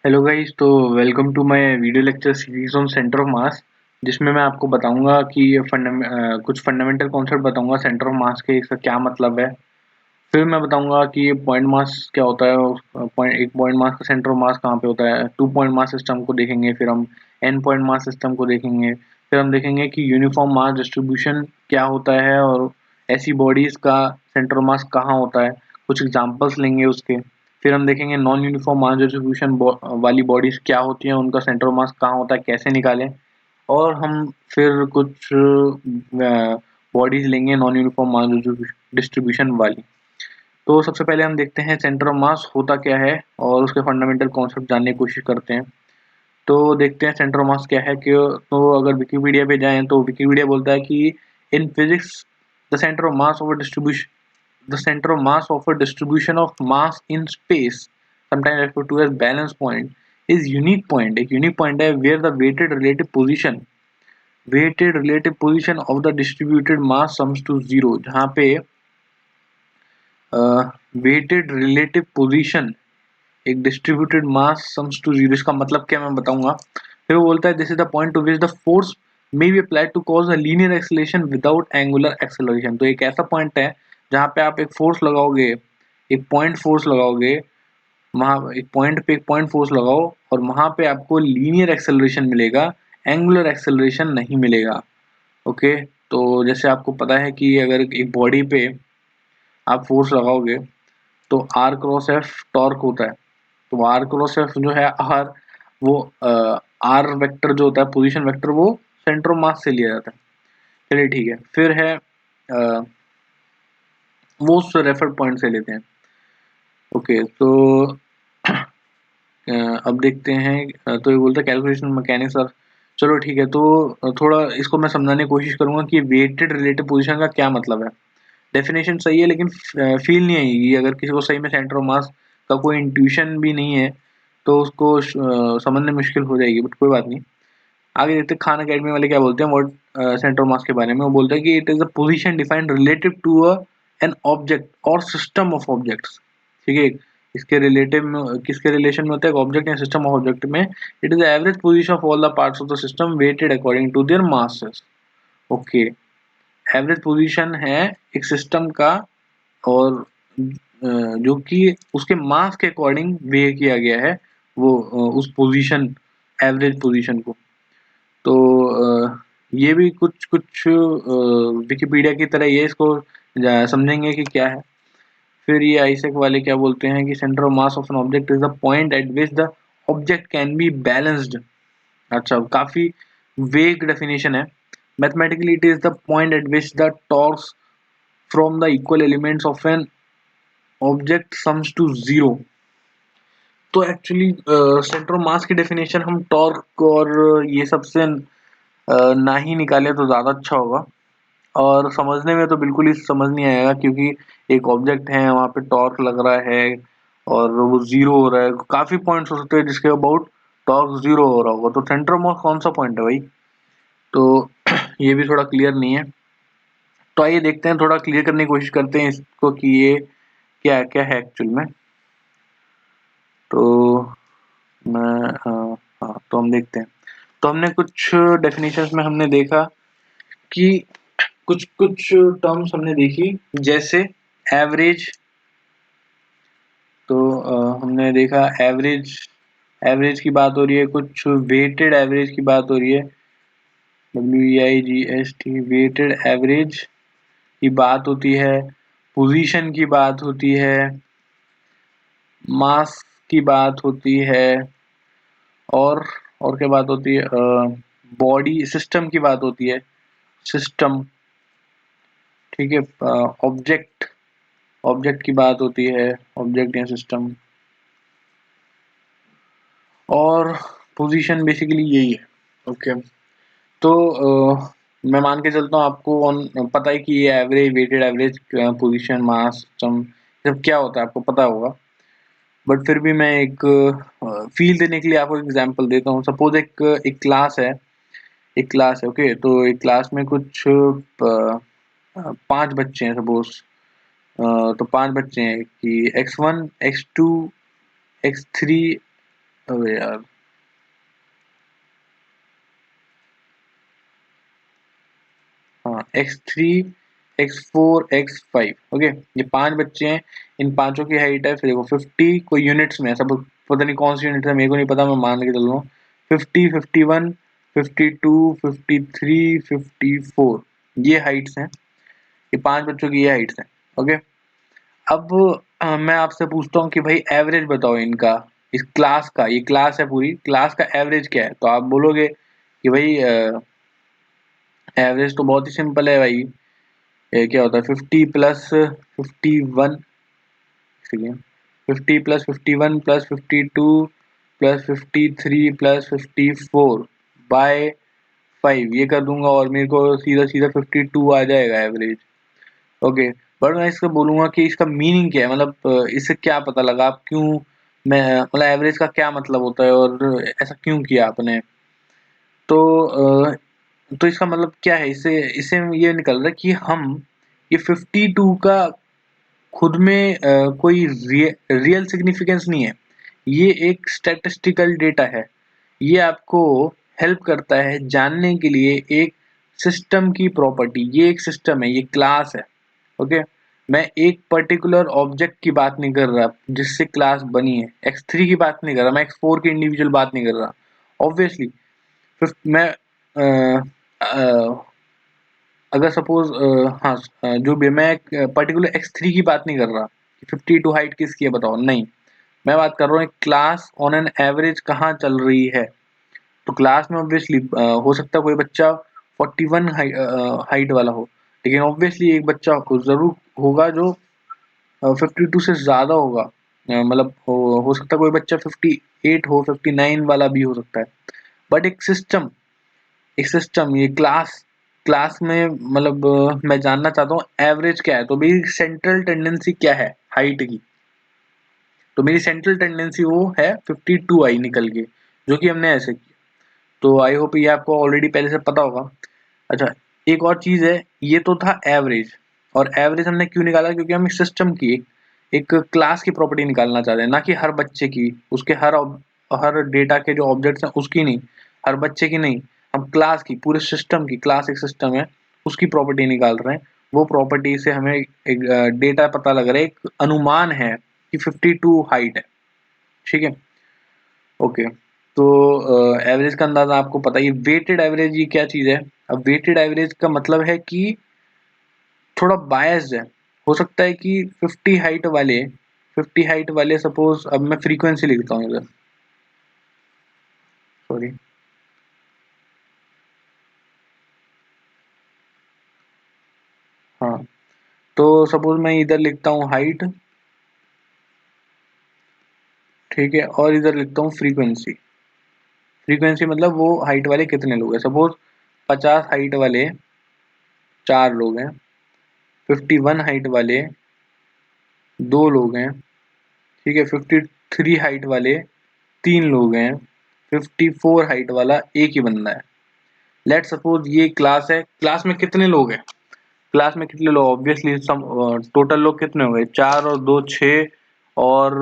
Hello guys, तो welcome to my video lecture series on centre of mass, जिसमें मैं आपको बताऊंगा कि कुछ फंडामेंटल कॉन्सेप्ट बताऊंगा सेंटर ऑफ मास के, इसका क्या मतलब है। फिर मैं बताऊंगा कि ये पॉइंट मास क्या होता है, एक पॉइंट मास का सेंटर ऑफ मास कहाँ पे होता है। टू पॉइंट मास सिस्टम को देखेंगे, फिर हम एन पॉइंट मास सिस्टम को देखेंगे, फिर हम देखेंगे कि यूनिफॉर्म मास डिस्ट्रीब्यूशन क्या होता है और ऐसी बॉडीज का सेंटर ऑफ मास कहाँ होता है। कुछ एग्जांपल्स लेंगे उसके। फिर हम देखेंगे नॉन यूनिफॉर्म मास डिस्ट्रीब्यूशन वाली बॉडीज क्या होती हैं, उनका सेंटर ऑफ मास कहाँ होता है, कैसे निकालें। और हम फिर कुछ बॉडीज लेंगे नॉन यूनिफॉर्म मास डिस्ट्रीब्यूशन वाली। तो सबसे पहले हम देखते हैं सेंटर ऑफ मास होता क्या है और उसके फंडामेंटल कॉन्सेप्ट जानने की कोशिश करते हैं। तो देखते हैं सेंटर ऑफ मास क्या है। कि तो अगर विकिपीडिया पे जाएं तो विकिपीडिया बोलता है कि in physics the centre of mass of distribution the center of mass of a distribution of mass in space, sometimes referred to as balance point, is unique point. एक unique point है where the weighted relative position of the distributed mass sums to zero, जहाँ पे weighted relative position एक distributed mass sums to zero, इसका मतलब क्या मैं बताऊंगा। फिर वो बोलता है this is the point to which the force may be applied to cause a linear acceleration without angular acceleration. तो एक ऐसा पॉइंट है जहाँ पे आप एक फोर्स लगाओगे, एक पॉइंट फोर्स लगाओगे, वहां एक पॉइंट पे एक पॉइंट फोर्स लगाओ और वहां पे आपको लीनियर एक्सेलरेशन मिलेगा, एंगुलर एक्सेलरेशन नहीं मिलेगा। ओके, तो जैसे आपको पता है कि अगर एक बॉडी पे आप फोर्स लगाओगे तो आर क्रॉस एफ टॉर्क होता है। तो आर क्रॉस एफ जो है आर, वो आर वेक्टर जो होता है, पोजीशन वेक्टर, वो सेंटर ऑफ मास से लिया जाता है। चलिए ठीक है, फिर है वो उस रेफर पॉइंट से लेते हैं। ओके, तो अब देखते हैं। तो ये बोलते हैं कैलकुलेशन मैकेनिक्स और, चलो ठीक है। तो थोड़ा इसको मैं समझाने की कोशिश करूंगा कि वेटेड रिलेटिव पोजीशन का क्या मतलब है। डेफिनेशन सही है लेकिन फील नहीं आएगी अगर किसी को सही में सेंटर ऑफ मास का कोई इंट्यूशन भी नहीं है, तो उसको समझने मुश्किल हो जाएगी, बट कोई बात नहीं। आगे देखते हैं खान अकेडमी वाले क्या बोलते हैं वर्ड सेंटर ऑफ मास के बारे में। वो बोलते हैं कि it is a position defined relative to an object और सिस्टम ऑफ ऑब्जेक्ट्स। ठीक है, इसके रिलेटिव में, किसके रिलेशन में होता है, ऑब्जेक्ट या सिस्टम ऑफ ऑब्जेक्ट में। It is average position of all the parts of the system weighted according to their masses. Okay, average position है एक सिस्टम का, और जो कि उसके मास के अकॉर्डिंग वे किया गया है, वो उस पोजीशन, एवरेज पोजीशन को। तो ये भी कुछ कुछ विकिपीडिया की तरह ये इसको समझेंगे कि क्या है। फिर ये आइजैक वाले क्या बोलते हैं कि centre of mass of an object is the point at which the object can be balanced. अच्छा, काफी वेग डेफिनेशन है। Mathematically it is the point at which the torques from the equal elements of an object sums to zero. तो actually centre of mass की definition हम torque और ये सबसे ना ही निकाले तो ज़्यादा अच्छा होगा। और समझने में तो बिल्कुल ही समझ नहीं आएगा, क्योंकि एक ऑब्जेक्ट है, वहाँ पे टॉर्क लग रहा है और वो जीरो हो रहा है। काफ़ी पॉइंट्स हो सकते हैं जिसके अबाउट टॉर्क जीरो हो रहा होगा। तो सेंटर ऑफ मास कौन सा पॉइंट है भाई? तो ये भी थोड़ा क्लियर नहीं है। तो आइए देखते हैं, थोड़ा क्लियर करने की कोशिश करते हैं इसको कि ये क्या क्या है एक्चुअल में। तो मैं हाँ, तो हम देखते हैं। तो हमने कुछ डेफिनेशंस में हमने देखा कि कुछ कुछ टर्म्स हमने देखी, जैसे एवरेज। तो हमने देखा एवरेज, एवरेज की बात हो रही है, कुछ वेटेड एवरेज की बात हो रही है, WEIGST, वेटेड एवरेज की बात होती है, पोजीशन की बात होती है, मास की बात होती है, और क्या बात होती है, बॉडी सिस्टम की बात होती है, सिस्टम। ठीक है, ऑब्जेक्ट, ऑब्जेक्ट की बात होती है, ऑब्जेक्ट या सिस्टम, और पोजीशन बेसिकली यही है। ओके, तो मैं मान के चलता हूँ आपको पता है कि ये एवरेज, वेटेड एवरेज, पोजीशन, मास, सिस्टम, सब क्या होता है आपको पता होगा। बट फिर भी मैं एक फील देने के लिए आपको एग्जांपल देता हूँ। सपोज एक एक क्लास है, एक क्लास है। ओके, तो एक क्लास में कुछ 5 बच्चे हैं सपोज। तो 5 बच्चे हैं कि X1, X2, X3, अबे यार, हाँ x3 x4 x5, ओके, ये 5 बच्चे हैं। इन पांचों की हाइट है, फिर देखो 50 कोई यूनिट्स में है, सब पता नहीं कौन सी यूनिट है, मेरे को नहीं पता, मैं मान के चल रहा हूँ 50, 51, 52, 53, 54, ये हाइट्स हैं। ये 5 बच्चों की ये हाइट्स हैं, ओके। अब मैं आपसे पूछता हूँ कि भाई एवरेज बताओ इनका, इस क्लास का, ये क्लास है, पूरी क्लास का एवरेज क्या है? तो आप बोलोगे कि भाई एवरेज तो बहुत ही सिंपल है भाई, ये क्या होता है 50 plus 51, 50 plus 51 plus 52 plus 53 plus 54 by 5, ये कर दूंगा और मेरे को सीधा सीधा 52 आ जाएगा एवरेज, ओके। बट मैं इसको बोलूंगा कि इसका मीनिंग क्या है, मतलब इससे क्या पता लगा, आप क्यों, मैं मतलब एवरेज का क्या मतलब होता है और ऐसा क्यों किया आपने? तो तो इसका मतलब क्या है, इससे इससे ये निकल रहा है कि हम ये 52 का खुद में कोई रियल सिग्निफिकेंस नहीं है, ये एक स्टैटिस्टिकल डेटा है। ये आपको हेल्प करता है जानने के लिए एक सिस्टम की प्रॉपर्टी, ये एक सिस्टम है, ये क्लास है, ओके। मैं एक पर्टिकुलर ऑब्जेक्ट की बात नहीं कर रहा जिससे क्लास बनी है, x3 की बात नहीं कर रहा, मैं x4 की इंडिविजुअल बात नहीं कर रहा, ऑब्वियसली। फिर मैं अ, अ, अगर सपोज हाँ, जो भी मैं पर्टिकुलर x3 की बात नहीं कर रहा, 52 हाइट किसकी है बताओ, नहीं, मैं बात कर रहा हूँ क्लास ऑन एन एवरेज कहाँ चल रही है। तो क्लास में ऑब्वियसली हो सकता है कोई बच्चा 41 हाइट वाला हो, लेकिन ऑब्वियसली एक बच्चा को जरूर होगा जो 52 से ज्यादा होगा, मतलब हो सकता है कोई बच्चा 58 हो, 59 वाला भी हो सकता है। बट एक सिस्टम ये क्लास क्लास में मतलब मैं जानना चाहता हूँ एवरेज क्या है, तो मेरी सेंट्रल टेंडेंसी क्या है हाइट की, तो मेरी सेंट्रल टेंडेंसी वो है 52 आई निकल के, जो कि हमने ऐसे किया। तो आई होप ये आपको ऑलरेडी पहले से पता होगा। अच्छा, एक और चीज है, ये तो था एवरेज, और एवरेज हमने क्यों निकाला, क्योंकि हम सिस्टम की एक क्लास की प्रॉपर्टी निकालना चाहते हैं, ना कि हर बच्चे की, उसके हर डेटा के जो ऑब्जेक्ट्स हैं उसकी नहीं, हर बच्चे की नहीं, हम क्लास की, पूरे सिस्टम की, क्लास एक सिस्टम है उसकी प्रॉपर्टी निकाल रहे हैं। वो प्रॉपर्टी से हमें एक डेटा पता लग रहा है, एक अनुमान है कि 52 हाइट है, ठीक है, ओके। तो एवरेज का अंदाजा आपको पता ही है। वेटेड एवरेज ये क्या चीज है? अब वेटेड एवरेज का मतलब है कि थोड़ा बायस्ड है, हो सकता है कि 50 हाइट वाले सपोज, अब मैं फ्रीक्वेंसी लिखता हूँ इधर, सॉरी, हाँ, तो सपोज मैं इधर लिखता हूँ हाइट, ठीक है, और इधर लिखता हूँ फ्रीक्वेंसी। फ्रीक्वेंसी मतलब वो हाइट वाले कितने लोग हैं, सपोज 50 हाइट वाले 4 लोग हैं, 51 हाइट वाले 2 लोग हैं, ठीक है, 53 हाइट वाले 3 लोग हैं, 54 हाइट वाला एक ही बंदा है। लेट सपोज ये क्लास है, क्लास में कितने लोग हैं, क्लास में कितने लोग, ऑब्वियसली सम टोटल लोग कितने हो गए, 4 और 2 6, और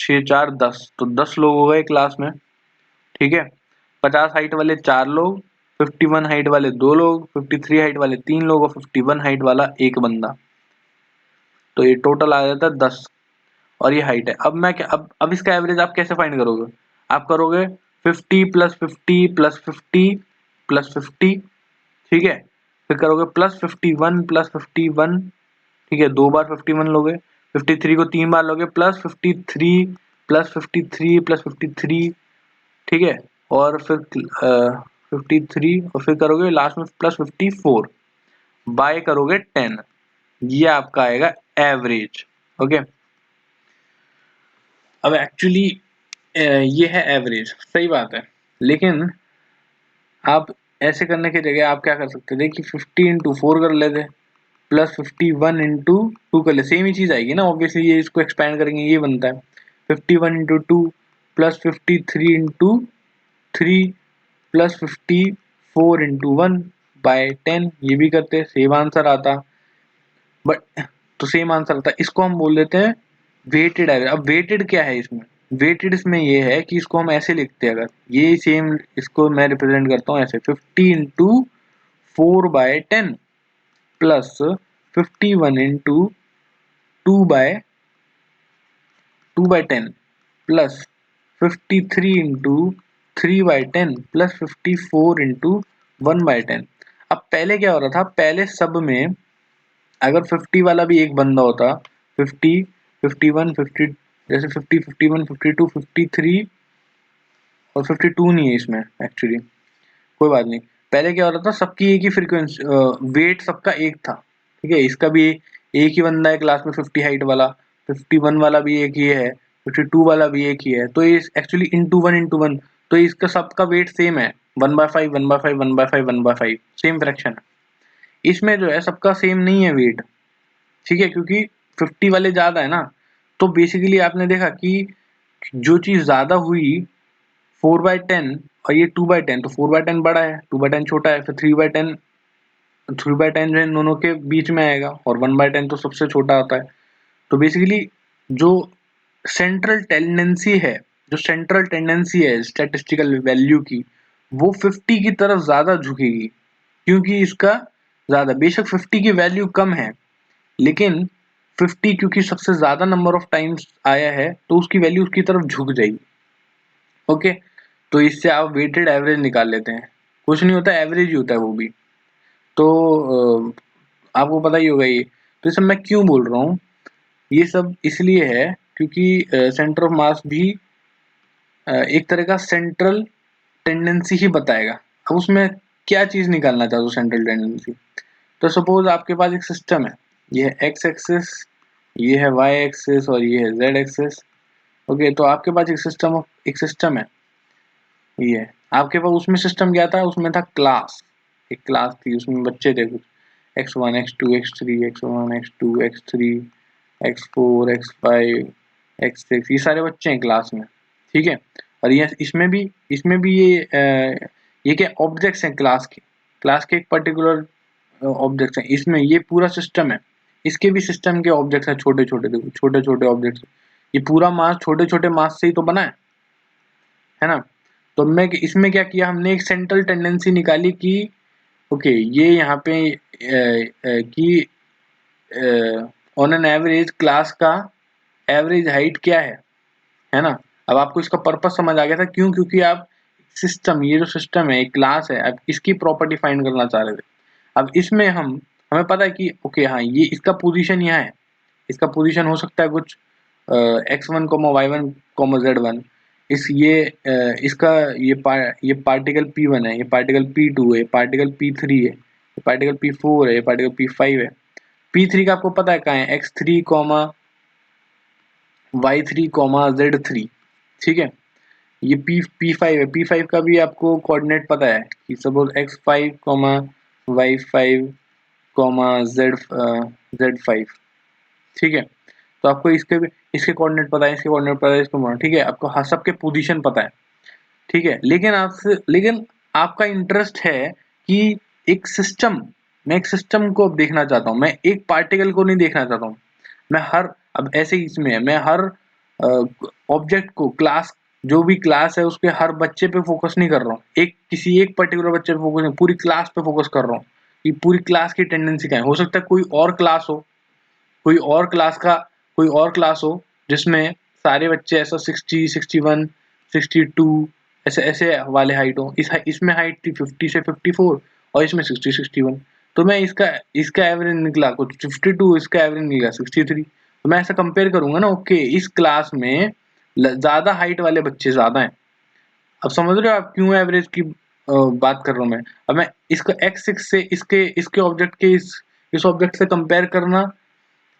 6 4 10, तो 10 लोग हो गए क्लास में, ठीक है। 50 हाइट वाले 4 लोग, 51 हाइट वाले 2 लोग, 53 हाइट वाले 3 लोग और 51 हाइट वाला एक बंदा, तो ये टोटल आ जाता है 10, और ये हाइट है। अब मैं क्या, अब इसका एवरेज आप कैसे फाइंड करोगे? आप करोगे 50 प्लस 50 प्लस 50 प्लस 50, ठीक है, फिर करोगे प्लस 51 प्लस 51, ठीक है, 2 बार 51 लोगे, 53 को 3 बार लोगे, प्लस 53 प्लस 53 प्लस 53, ठीक है, और फिर 53, और फिर करोगे लास्ट में प्लस 54 बाय करोगे 10, ये आपका आएगा एवरेज, ओके। अब एक्चुअली ये है एवरेज, सही बात है, लेकिन आप ऐसे करने की जगह आप क्या कर सकते थे कि 50 इंटू 4 कर लेते, प्लस 51 इंटू 2 कर ले, सेम ही चीज आएगी ना, ऑब्वियसली ये इसको एक्सपेंड करेंगे ये बनता है 51 into 2 plus 53 into 3 plus 54 into 1 by 10, ये भी करते सेम आंसर आता, बट तो सेम आंसर आता, इसको हम बोल देते हैं वेटेड एवरेज। अब वेटेड क्या है इसमें, वेटेड इसमें ये है कि इसको हम ऐसे लिखते हैं, अगर ये सेम इसको मैं रिप्रेजेंट करता हूँ ऐसे 50 into 4/10 plus 51 into 2/10 plus 53 into 3/10 plus 54 into 1/10। अब पहले क्या हो रहा था, पहले सब में अगर 50 वाला भी एक बंदा होता, 50, 51, 50, जैसे 50, 51, 52, 53 और 52 नहीं है इसमें एक्चुअली, कोई बात नहीं। पहले क्या हो रहा था, सबकी एक ही फ्रीक्वेंसी, वेट सबका एक था, ठीक है। इसका भी एक ही बंदा है क्लास में 50 हाइट वाला, 51 वाला भी एक ही है, 52 वाला भी एक ही है, तो ये एक्चुअली इंटू वन, तो इसका सबका वेट सेम है, 1/5, 1/5, 1/5, 1/5, सेम फ्रैक्शन है। इसमें जो है सबका सेम नहीं है वेट, ठीक है, क्योंकि 50 वाले ज्यादा है ना। तो बेसिकली आपने देखा कि जो चीज ज्यादा हुई 4/10 और ये 2/10, तो 4/10 बड़ा है, 2/10 छोटा है, फिर 3/10 जो है इन दोनों के बीच में आएगा, और 1/10 तो सबसे छोटा होता है। तो बेसिकली जो सेंट्रल टेंडेंसी है स्टैटिस्टिकल वैल्यू की, वो 50 की तरफ ज्यादा झुकेगी, क्योंकि इसका ज्यादा, बेशक 50 की वैल्यू कम है, लेकिन 50 क्योंकि सबसे ज्यादा नंबर ऑफ टाइम्स आया है, तो उसकी वैल्यू उसकी तरफ झुक जाएगी। ओके, तो इससे आप वेटेड एवरेज निकाल लेते हैं, कुछ नहीं होता, एवरेज ही होता है वो भी। तो आपको पता ही होगा ये। तो ये सब मैं क्यों बोल रहा हूँ, ये सब इसलिए है क्योंकि सेंटर ऑफ मास भी एक तरह का सेंट्रल टेंडेंसी ही बताएगा। अब उसमें क्या चीज निकालना चाहते हो सेंट्रल टेंडेंसी, तो सपोज आपके पास एक सिस्टम है, ये है एक्स एक्सिस, ये है वाई एक्सिस और ये है जेड एक्सिस। ओके, तो आपके पास एक सिस्टम है, ये है आपके पास। उसमें सिस्टम क्या था, उसमें था क्लास, एक क्लास थी, उसमें बच्चे थे कुछ, x1 x2 x3 x1 x2 x3 x4 x5 x6, ये सारे बच्चे हैं क्लास में, ठीक है। और ये इसमें भी ये क्या ऑब्जेक्ट्स हैं क्लास के एक पर्टिकुलर ऑब्जेक्ट्स हैं, इसमें ये पूरा सिस्टम है, इसके भी सिस्टम के ऑब्जेक्ट्स हैं, छोटे छोटे, देखो छोटे छोटे ऑब्जेक्ट्स। ये पूरा मास छोटे छोटे मास से ही तो बना है ना। तो मैं इसमें क्या किया, हमने एक सेंट्रल टेंडेंसी निकाली कि ओके, ये यहाँ पे कि ऑन एन एवरेज क्लास का एवरेज हाइट क्या है ना। अब आपको इसका पर्पस समझ आ गया था, क्यों, क्योंकि आप ये जो सिस्टम है, एक क्लास है, आप इसकी प्रॉपर्टी फाइंड करना चाह रहे थे। अब इसमें हमें पता है कि ओके हाँ, ये इसका पोजीशन यहाँ है, इसका पोजीशन हो सकता है कुछ x1, y1, z1। इसका ये पार्टिकल p1 है, ये पार्टिकल p2 है, ये पार्टिकल p3 है, ये पार्टिकल p4 है, ये पार्टिकल p5 है। p3 का आपको पता है कहाँ है, x3, y3, z3, ठीक है। ये P5 है, P5 का भी आपको कोऑर्डिनेट पता है कि सपोज x5, y5, z5, ठीक है। तो आपको इसके कोऑर्डिनेट पता है, इसके कोऑर्डिनेट पता है, इसको, ठीक है, आपको हर सबके पोजीशन पता है, ठीक है। लेकिन आपका इंटरेस्ट है कि मैं एक सिस्टम को अब देखना चाहता हूँ, मैं एक पार्टिकल को नहीं देखना चाहता हूँ। मैं हर अब ऐसे ही इसमें है, मैं हर ऑब्जेक्ट को, क्लास, जो भी क्लास है उसके हर बच्चे पे फोकस नहीं कर रहा हूँ, किसी एक पर्टिकुलर बच्चे पे फोकस नहीं, पूरी क्लास पे फोकस कर रहा हूँ कि पूरी क्लास की टेंडेंसी क्या है। हो सकता है कोई और क्लास हो, कोई और क्लास का कोई और क्लास हो जिसमें सारे बच्चे ऐसा 60, 61, 62 ऐसे ऐसे वाले हाइट हो। इसमें हाइट थी 50 से 54 और इसमें 60, 61। तो मैं इसका एवरेज निकला कुछ 52, इसका एवरेज निकला 63। तो मैं ऐसा कंपेयर करूंगा ना, ओके, इस क्लास में ज्यादा हाइट वाले बच्चे ज्यादा हैं। अब समझ रहे हो आप क्यों एवरेज की बात कर रहा हूँ मैं। अब मैं इसका x6 से इसके ऑब्जेक्ट के इस ऑब्जेक्ट से कंपेयर करना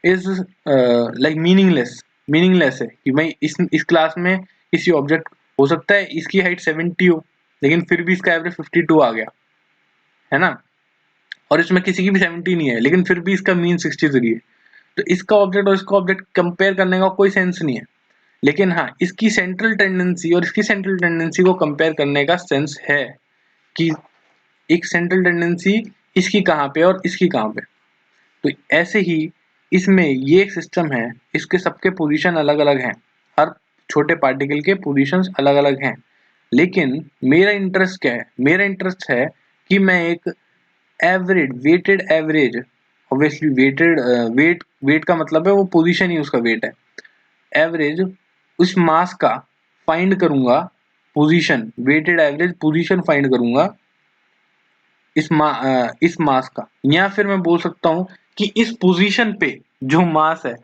इज लाइक मीनिंगलेस है कि भाई इस क्लास में किसी ऑब्जेक्ट, हो सकता है इसकी हाइट 70 हो, लेकिन फिर भी इसका एवरेज 52 आ गया, है ना। और इसमें किसी की भी 70 नहीं है, लेकिन फिर भी इसका मीन 63 है। तो इसका ऑब्जेक्ट और इसका ऑब्जेक्ट कंपेयर करने का कोई सेंस नहीं है। लेकिन हाँ, इसकी सेंट्रल टेंडेंसी और इसकी सेंट्रल टेंडेंसी को कंपेयर करने का सेंस है कि एक सेंट्रल टेंडेंसी इसकी कहाँ पे और इसकी कहाँ पे। तो ऐसे ही इसमें ये एक सिस्टम है, इसके सबके पोजीशन अलग अलग हैं, हर छोटे पार्टिकल के पोजीशंस अलग अलग हैं, लेकिन मेरा इंटरेस्ट क्या है, मेरा इंटरेस्ट है कि मैं एक average weighted average, obviously weighted weight का मतलब है वो पोजीशन ही उसका वेट है, एवरेज उस मास का फाइंड करूंगा, position weighted average position find करूंगा इस मास का, या फिर मैं बोल सकता हूं कि इस पोजीशन पे जो मास है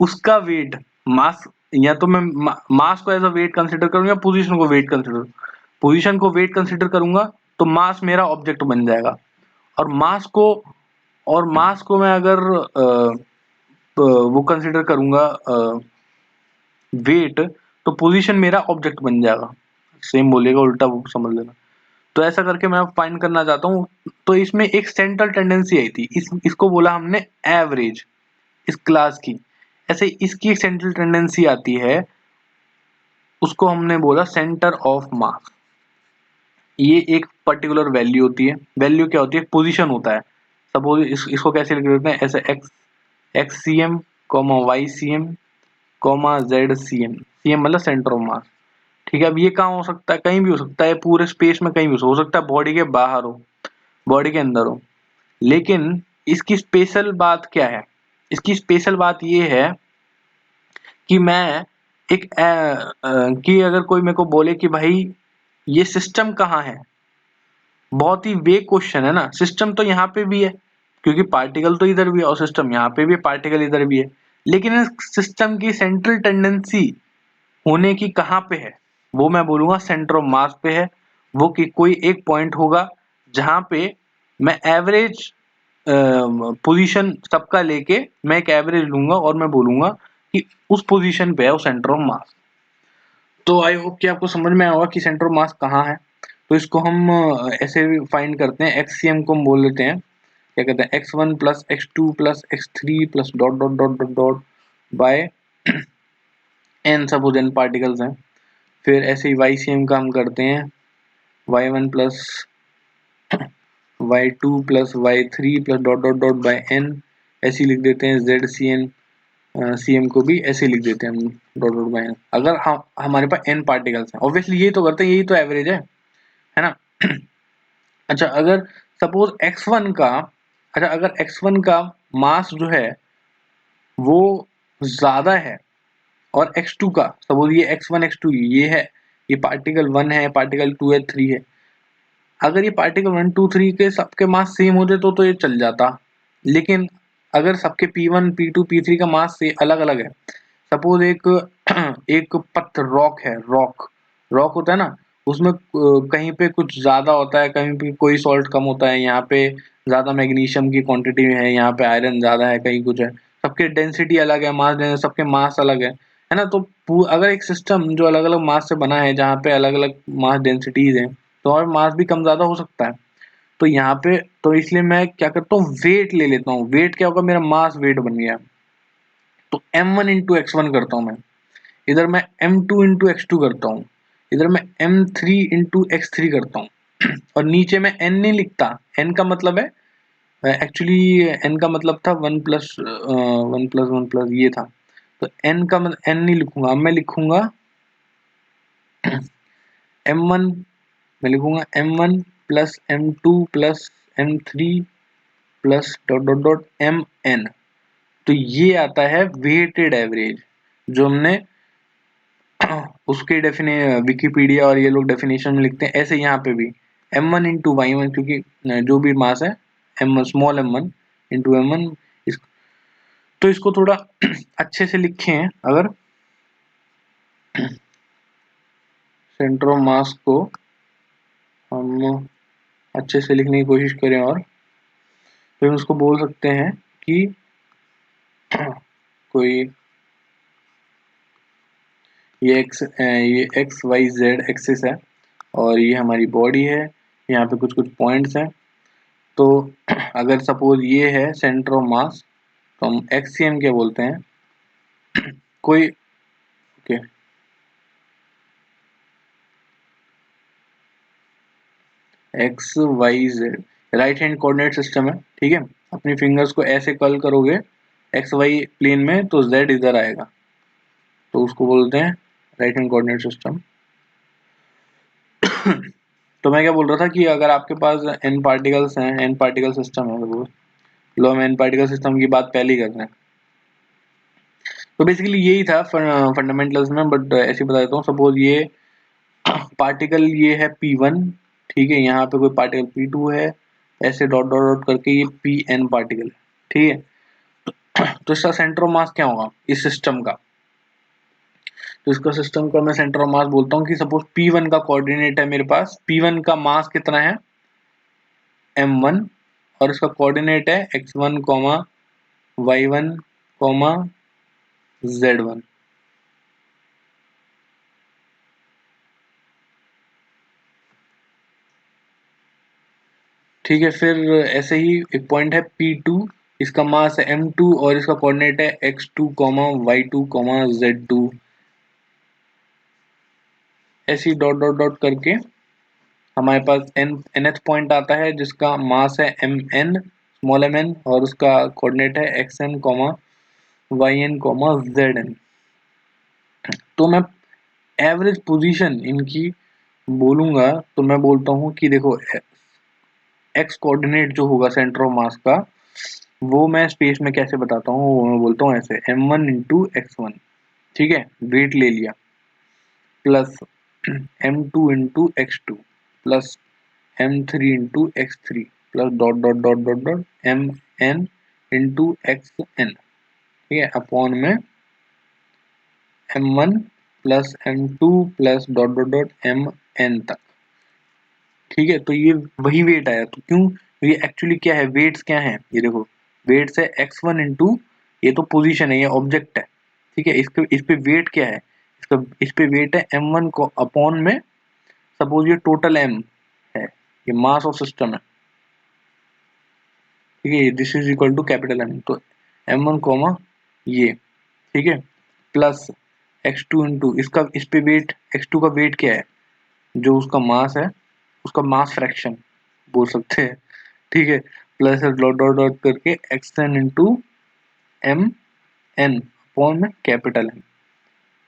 उसका वेट, मास, या तो मैं मास को एज अ वेट कंसीडर करूंगा या पोजीशन को वेट कंसीडर, पोजीशन को वेट कंसीडर करूंगा तो मास मेरा ऑब्जेक्ट बन जाएगा, और मास को मैं अगर वो कंसीडर करूंगा वेट, तो पोजीशन मेरा ऑब्जेक्ट बन जाएगा, सेम बोलेगा उल्टा वो समझ लेना। तो ऐसा करके मैं फाइंड करना चाहता हूँ। तो इसमें एक सेंट्रल टेंडेंसी आई थी, इसको बोला हमने एवरेज, इस क्लास की, ऐसे इसकी एक सेंट्रल टेंडेंसी आती है, उसको हमने बोला सेंटर ऑफ मास। ये एक पर्टिकुलर वैल्यू होती है, वैल्यू क्या होती है, पोजीशन होता है। सपोज इसको कैसे लिख देते हैं, ऐसे X C M comma Y C M comma Z C M, C M मतलब सेंटर ऑफ मास। ठीक है, अब ये कहाँ हो सकता है, कहीं भी हो सकता है, पूरे स्पेस में कहीं भी हो सकता है, बॉडी के बाहर हो, बॉडी के अंदर हो। लेकिन इसकी स्पेशल बात क्या है, इसकी स्पेशल बात ये है कि मैं एक कि अगर कोई मेरे को बोले कि भाई ये सिस्टम कहाँ है, बहुत ही वेग क्वेश्चन है ना, सिस्टम तो यहाँ पे भी है क्योंकि पार्टिकल तो इधर भी है और सिस्टम यहाँ पे भी है, पार्टिकल इधर भी है, लेकिन इस सिस्टम की सेंट्रल टेंडेंसी होने की कहाँ पे है, वो मैं बोलूंगा सेंटर ऑफ मास पे है। वो कि कोई एक पॉइंट होगा जहां पे मैं एवरेज पोजीशन सबका लेके मैं एक एवरेज लूंगा और मैं बोलूंगा कि उस पोजीशन पे है वो सेंटर ऑफ मास। तो आई होप कि आपको समझ में आया होगा कि सेंटर ऑफ मास कहाँ है। तो इसको हम ऐसे फाइंड करते हैं, एक्ससीएम को हम बोल लेते हैं, क्या कहते हैं, x1 plus x2 plus x3 plus dot dot dot dot dot by n, suppose n particles हैं। फिर ऐसे ही YCM का हम करते हैं, y1 plus y2 plus y3 plus dot dot dot by n, ऐसे ही लिख देते हैं। ZCN CM को भी ऐसे लिख देते हैं हम, डॉट डॉट बाय n, अगर हमारे पास n पार्टिकल्स हैं। ऑब्वियसली यही तो करते हैं, यही तो एवरेज है ना। अच्छा, अगर सपोज x1 का, अच्छा अगर x1 का मास जो है वो ज्यादा है और x2 का, सपोज ये x1 x2 ये है, ये पार्टिकल 1 है, पार्टिकल 2 है, 3 है, अगर ये पार्टिकल 1 2 3 के सबके मास सेम होते तो ये चल जाता। लेकिन अगर सबके P1 P2 P3 का मास से अलग अलग है, सपोज एक एक पत्थर, रॉक है, रॉक होता है ना, उसमें कहीं पे कुछ ज्यादा होता है, कहीं पे कोई सॉल्ट कम होता है, यहाँ पे ज्यादा मैग्नीशियम की क्वांटिटी है, यहाँ पे आयरन ज्यादा है, कहीं कुछ है, सबके डेंसिटी अलग है, मास सबके मास अलग है ना। तो अगर एक सिस्टम जो अलग अलग मास से बना है, जहाँ पे अलग अलग मास डेंसिटीज है, तो और मास भी कम ज्यादा हो सकता है। तो यहाँ पे तो इसलिए मैं क्या करता हूँ, वेट ले लेता हूँ। वेट क्या होगा, मेरा मास वेट बन गया, तो m1 इंटू x1 करता हूँ मैं, इधर मैं m2 इंटू x2 करता हूँ, इधर मैं m3 इंटू x3 करता हूँ और नीचे में n नहीं लिखता, n का मतलब है एक्चुअली, n का मतलब था 1 प्लस 1 ये था, तो n का मतलब n नहीं लिखूंगा, अब मैं लिखूंगा m1, मैं लिखूंगा m1 plus m2 plus m3 plus dot dot dot mn। तो ये आता है वेटेड एवरेज, जो हमने उसके विकिपीडिया और ये लोग डेफिनेशन में लिखते हैं ऐसे, यहाँ पे भी m1 इंटू y1, क्योंकि जो भी मास है m1 small m1 into m1, तो इसको थोड़ा अच्छे से लिखे हैं, अगर सेंटर ऑफ मास को हम अच्छे से लिखने की कोशिश करें, और फिर हम उसको बोल सकते हैं कि कोई ये एक्स वाई जेड एक्सिस है और ये हमारी बॉडी है, यहाँ पे कुछ कुछ पॉइंट्स हैं। तो अगर सपोज ये है सेंटर ऑफ मास, तो हम एक्सियम क्या बोलते हैं, कोई okay X Y Z right hand coordinate system है, ठीक है। अपनी फिंगर्स को ऐसे कर्ल करोगे एक्स वाई प्लेन में, तो जेड इधर आएगा, तो उसको बोलते हैं राइट हैंड कोऑर्डिनेट सिस्टम। तो मैं क्या बोल रहा था कि अगर आपके पास n पार्टिकल्स हैं, n पार्टिकल सिस्टम है, सपोज लो हम n पार्टिकल सिस्टम की बात पहले ही कर रहे हैं। तो बेसिकली यही था फंडामेंटल्स में, बट ऐसे ही बता देता हूँ। सपोज ये पार्टिकल ये है P1, ठीक है, यहाँ पे कोई पार्टिकल P2 है, ऐसे डॉट डॉट डॉट करके ये Pn पार्टिकल है, ठीक है। तो इसका सेंटर ऑफ मास क्या होगा इस सिस्टम का? तो इसका सिस्टम का मैं सेंटर ऑफ मास बोलता हूँ कि सपोज P1 का कोऑर्डिनेट है मेरे पास, P1 का मास कितना है m1, और इसका कोऑर्डिनेट है x1, y1, z1। ठीक है, फिर ऐसे ही एक पॉइंट है P2, इसका मास है m2 और इसका कोऑर्डिनेट है x2, y2, z2। ऐसे ही डॉट डॉट डॉट करके हमारे पास nth पॉइंट आता है जिसका मास है mn, स्मॉल mn, और उसका कोऑर्डिनेट है xn, yn, zn। तो मैं एवरेज पोजीशन इनकी बोलूंगा तो मैं बोलता हूँ कि देखो एक्स कोऑर्डिनेट जो होगा सेंटर ऑफ मास का, वो मैं स्पेस में कैसे बताता हूँ, वो मैं बोलता हूँ ऐसे m1 इंटू x1, ठीक है, वेट ले लिया, plus m2 into x2, plus m3 into x3, plus dot dot dot dot dot mn into xn, ठीक है, अपॉन में m1 plus m2 plus dot dot dot mn तक, ठीक है। तो ये वही वेट आया। तो क्यों? ये एक्चुअली क्या है, वेट्स क्या है, ये देखो, वेट्स है x1 इंटू, ये तो पोजीशन है, ये ऑब्जेक्ट है, ठीक है। इस पे वेट क्या है, इस पे वेट है m1 को अपॉन में, सपोज ये टोटल m है, ये मास ऑफ सिस्टम है, ठीक है, this is equal to capital M, तो m1 कॉमा ये, ठीक है, प्लस x2 इंटू इसका, इस पे वेट x2 का वेट क्या है, जो उसका मास है, उसका मास फ्रैक्शन बोल सकते हैं, ठीक है, प्लस डॉट डॉट डॉट करके X N into M N upon में कैपिटल एम।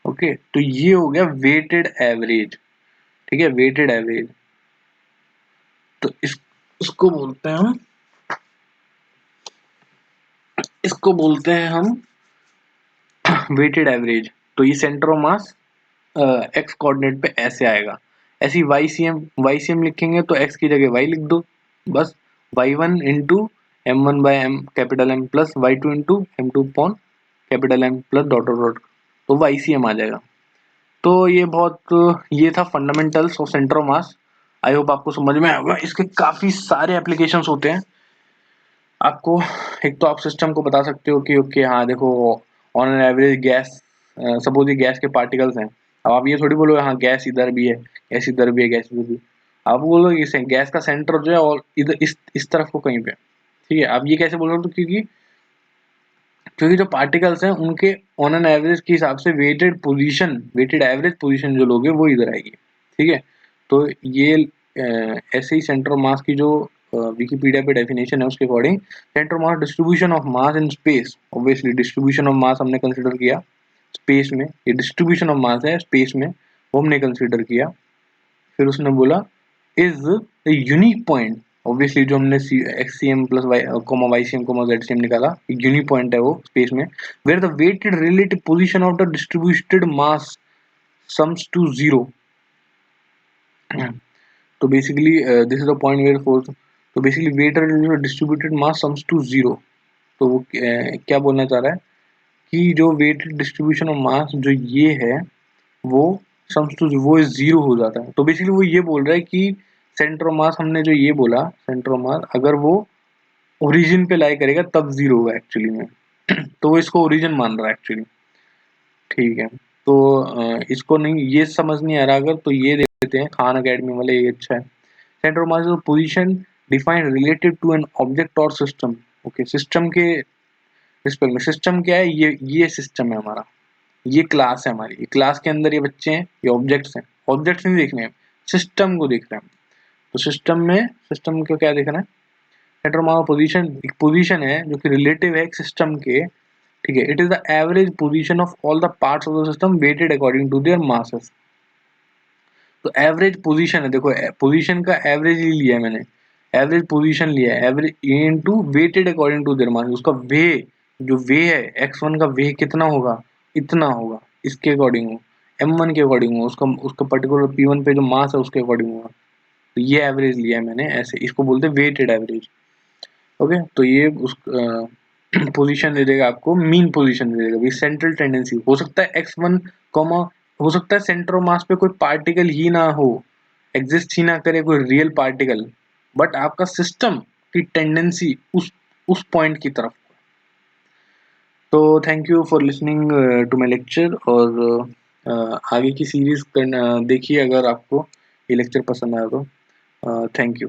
ओके, तो ये हो गया वेटेड एवरेज, ठीक है, वेटेड एवरेज। तो इसको बोलते हैं हम, इसको बोलते हैं हम वेटेड एवरेज। तो ये centre of mass X coordinate पे ऐसे आएगा। ऐसी वाई सी एम लिखेंगे तो एक्स की जगह वाई लिख दो, बस Y one into m1 by m capital M plus y2 into m2 upon capital M plus dot dot dot, तो YCM आ जाएगा। तो ये था fundamentals of centre of mass. I hope आपको समझ में आएगा। इसके काफी सारे एप्लीकेशंस होते हैं। आपको एक तो आप सिस्टम को बता सकते हो कि ओके हाँ देखो, on an average gas, suppose ये गैस के पार्टिकल्स हैं। अब आप ये थोड़ी बोलो हाँ गैस इधर भी है, गैस इधर भी है, गैस इधर भी। आप बोलो ये गैस का सेंटर जो है और इधर इस तरफ को कहीं पे, ठीक है। आप ये कैसे बोल रहे हो? क्योंकि क्योंकि जो पार्टिकल्स हैं उनके ऑन एन एवरेज के हिसाब से वेटेड एवरेज पोजीशन जो लोगे वो इधर आएगी, ठीक है। तो ये ऐसे ही सेंटर ऑफ मास की जो विकिपीडिया पे डेफिनेशन है उसके according, centre of mass distribution of mass in space. Obviously distribution of mass हमने कंसिडर किया स्पेस में, ये डिस्ट्रीब्यूशन ऑफ मास है स्पेस में, वो हमने कंसिडर किया। फिर उसने बोला is the unique point, obviously जो हमने एक्ससीएम प्लस वाईसीएम जेडसीएम निकाला, यूनिक पॉइंट है वो स्पेस में, where the weighted relative position of the distributed mass sums to zero. तो basically this is the point where force, तो basically weighted distributed mass sums to zero. तो वो क्या बोलना चाह रहा है कि जो वेटेड डिस्ट्रीब्यूशन ऑफ मास जो ये है वो सम्स टू वो जीरो हो जाता है। तो बेसिकली वो ये बोल रहा है कि सेंटर ऑफ मास, हमने जो ये बोला सेंटर ऑफ मास अगर वो ओरिजिन पे लाई करेगा तब जीरो होगा एक्चुअली में। तो वो इसको ओरिजिन मान रहा है एक्चुअली, ठीक है। तो इसको नहीं, ये समझ नहीं आ रहा अगर, तो ये देते हैं खान अकेडमी वाले, ये अच्छा है। Centre of mass position defined related to an object और सिस्टम। ओके, सिस्टम के रिस्पेक्ट में, सिस्टम क्या है, ये सिस्टम है हमारा, ये क्लास है हमारी, ये क्लास के अंदर ये बच्चे हैं, ये ऑब्जेक्ट्स हैं। ऑब्जेक्ट्स नहीं देखने हैं, सिस्टम को देख रहे हैं। तो सिस्टम को क्या देखना है, सेंटर ऑफ पोजीशन एक पोजीशन है जो कि रिलेटिव है एक सिस्टम के, ठीक है, it is the average position of all the parts of the system weighted according to their masses. तो एवरेज पोजीशन है, देखो पोजीशन का एवरेज ही लिया है मैंने, एवरेज पोजीशन लिया है, average into weighted according to their mass, उसका वे, जो वे है x1 का वे कितना होगा, इतना होगा, इसके अकॉर्डिंग हो, m1 के अकॉर्डिंग हो, उसका उसका पर्टिकुलर p1 पे जो मास है उसके अकॉर्डिंग होगा। तो ये एवरेज लिया है मैंने ऐसे, इसको बोलते हैं वेटेड एवरेज। ओके, तो ये उस पोजीशन दे देगा आपको, मीन पोजीशन दे देगा, सेंट्रल टेंडेंसी हो सकता है x1 कॉमा, हो सकता है सेंटर ऑफ मास पे कोई पार्टिकल ही ना हो, एग्जिस्ट ही ना करे कोई रियल पार्टिकल, बट आपका सिस्टम की टेंडेंसी उस पॉइंट की तरफ। तो thank you for listening to my lecture, और आगे की सीरीज देखिए अगर आपको ये लेक्चर पसंद आया तो। Thank you.